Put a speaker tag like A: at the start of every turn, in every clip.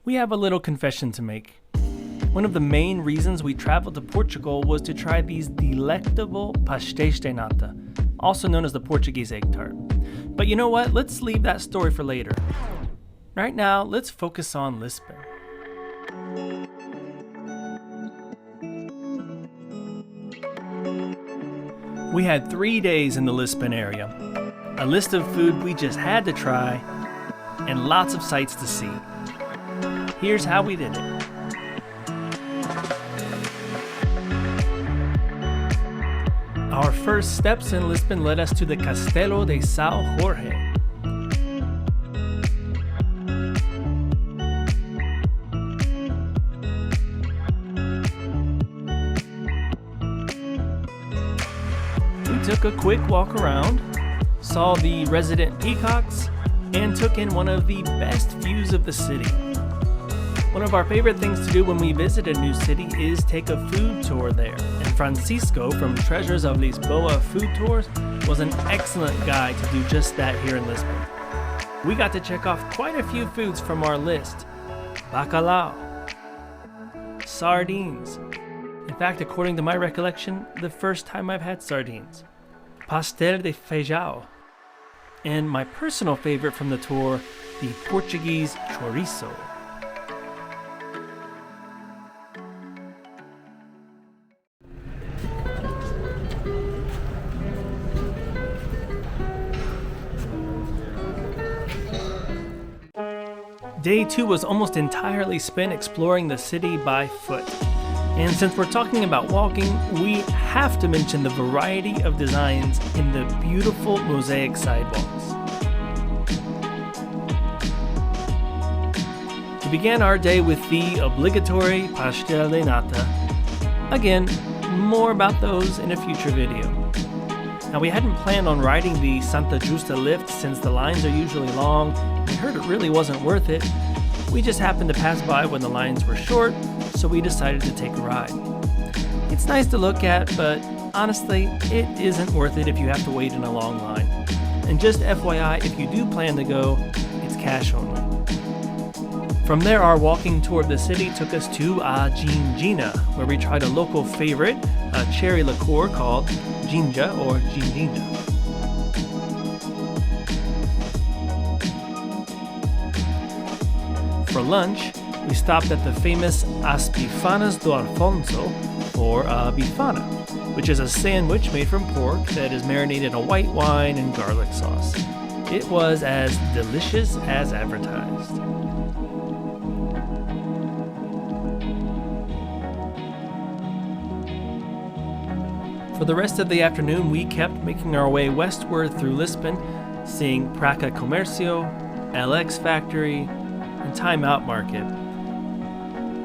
A: We have a little confession to make. One of the main reasons we traveled to Portugal was to try these delectable pastéis de nata, also known as the Portuguese egg tart. But you know what? Let's leave that story for later. Right now, let's focus on Lisbon. We had 3 days in the Lisbon area, a list of food we just had to try, and lots of sights to see. Here's how we did it. Our first steps in Lisbon led us to the Castelo de Sao Jorge. We took a quick walk around, saw the resident peacocks, and took in one of the best views of the city. One of our favorite things to do when we visit a new city is take a food tour there, and Francisco from Treasures of Lisboa Food Tours was an excellent guide to do just that here in Lisbon. We got to check off quite a few foods from our list. Bacalhau, sardines. In fact, according to my recollection, the first time I've had sardines. Pastel de feijão. And my personal favorite from the tour, the Portuguese chorizo. Day 2 was almost entirely spent exploring the city by foot. And since we're talking about walking, we have to mention the variety of designs in the beautiful mosaic sidewalks. We began our day with the obligatory pastel de nata. Again, more about those in a future video. Now, we hadn't planned on riding the Santa Justa lift since the lines are usually long. We heard it really wasn't worth it. We just happened to pass by when the lines were short, so we decided to take a ride. It's nice to look at, but honestly, it isn't worth it if you have to wait in a long line. And just FYI, if you do plan to go, it's cash only. From there, our walking tour of the city took us to Ginjinha, where we tried a local favorite, a cherry liqueur called Ginjinha or Ginjinha. For lunch, we stopped at the famous As Binfanas do Afonso, or bifana, which is a sandwich made from pork that is marinated in white wine and garlic sauce. It was as delicious as advertised. For the rest of the afternoon, we kept making our way westward through Lisbon, seeing Praça Comércio, LX Factory, and Time Out Market,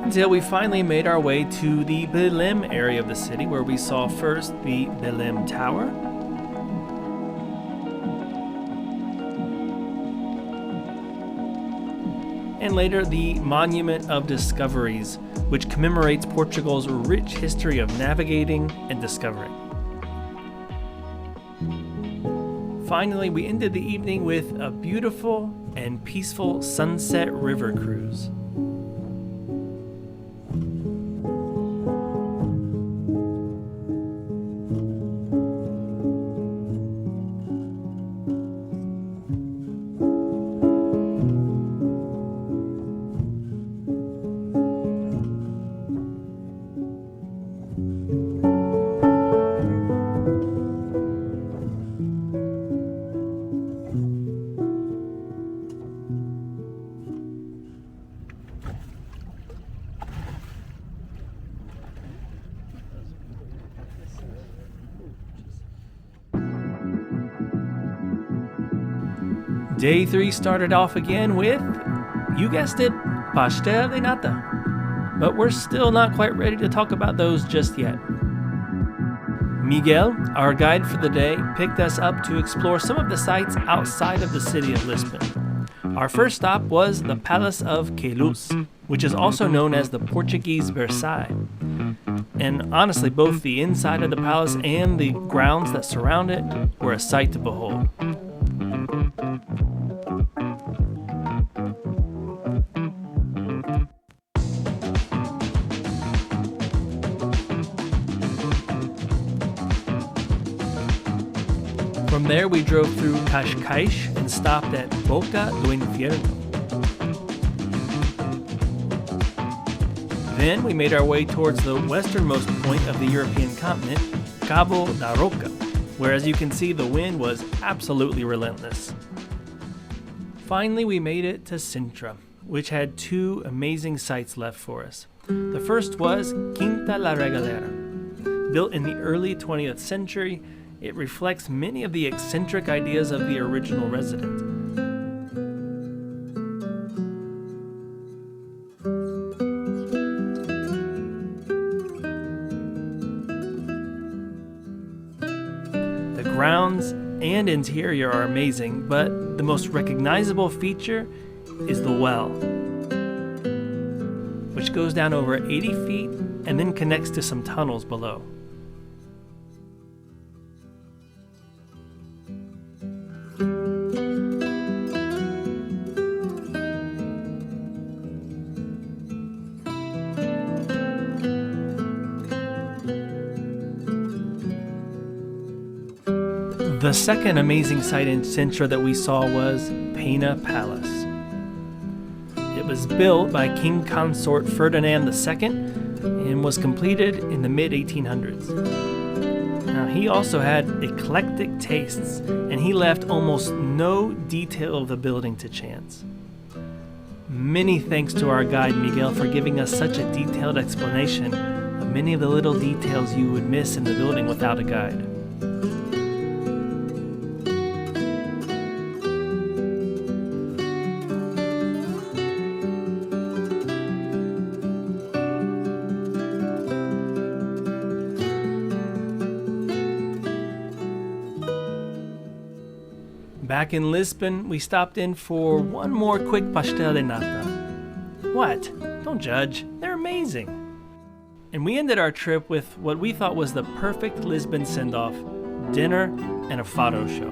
A: until we finally made our way to the Belem area of the city, where we saw first the Belem Tower, and later the Monument of Discoveries, which commemorates Portugal's rich history of navigating and discovering. Finally, we ended the evening with a beautiful and peaceful sunset river cruise. Day 3 started off again with, you guessed it, pastel de nata. But we're still not quite ready to talk about those just yet. Miguel, our guide for the day, picked us up to explore some of the sites outside of the city of Lisbon. Our first stop was the Palace of Queluz, which is also known as the Portuguese Versailles. And honestly, both the inside of the palace and the grounds that surround it were a sight to behold. From there, we drove through Cascais and stopped at Boca do Inferno. Then we made our way towards the westernmost point of the European continent, Cabo da Roca, where, as you can see, the wind was absolutely relentless. Finally, we made it to Sintra, which had two amazing sites left for us. The first was Quinta da Regaleira. Built in the early 20th century, it reflects many of the eccentric ideas of the original resident. The grounds and interior are amazing, but the most recognizable feature is the well, which goes down over 80 feet and then connects to some tunnels below. The second amazing site in Sintra that we saw was Pena Palace. It was built by King Consort Ferdinand II and was completed in the mid-1800s. Now, he also had eclectic tastes, and he left almost no detail of the building to chance. Many thanks to our guide Miguel for giving us such a detailed explanation of many of the little details you would miss in the building without a guide. Back in Lisbon, we stopped in for one more quick pastel de nata. What? Don't judge. They're amazing. And we ended our trip with what we thought was the perfect Lisbon send-off, dinner and a fado show.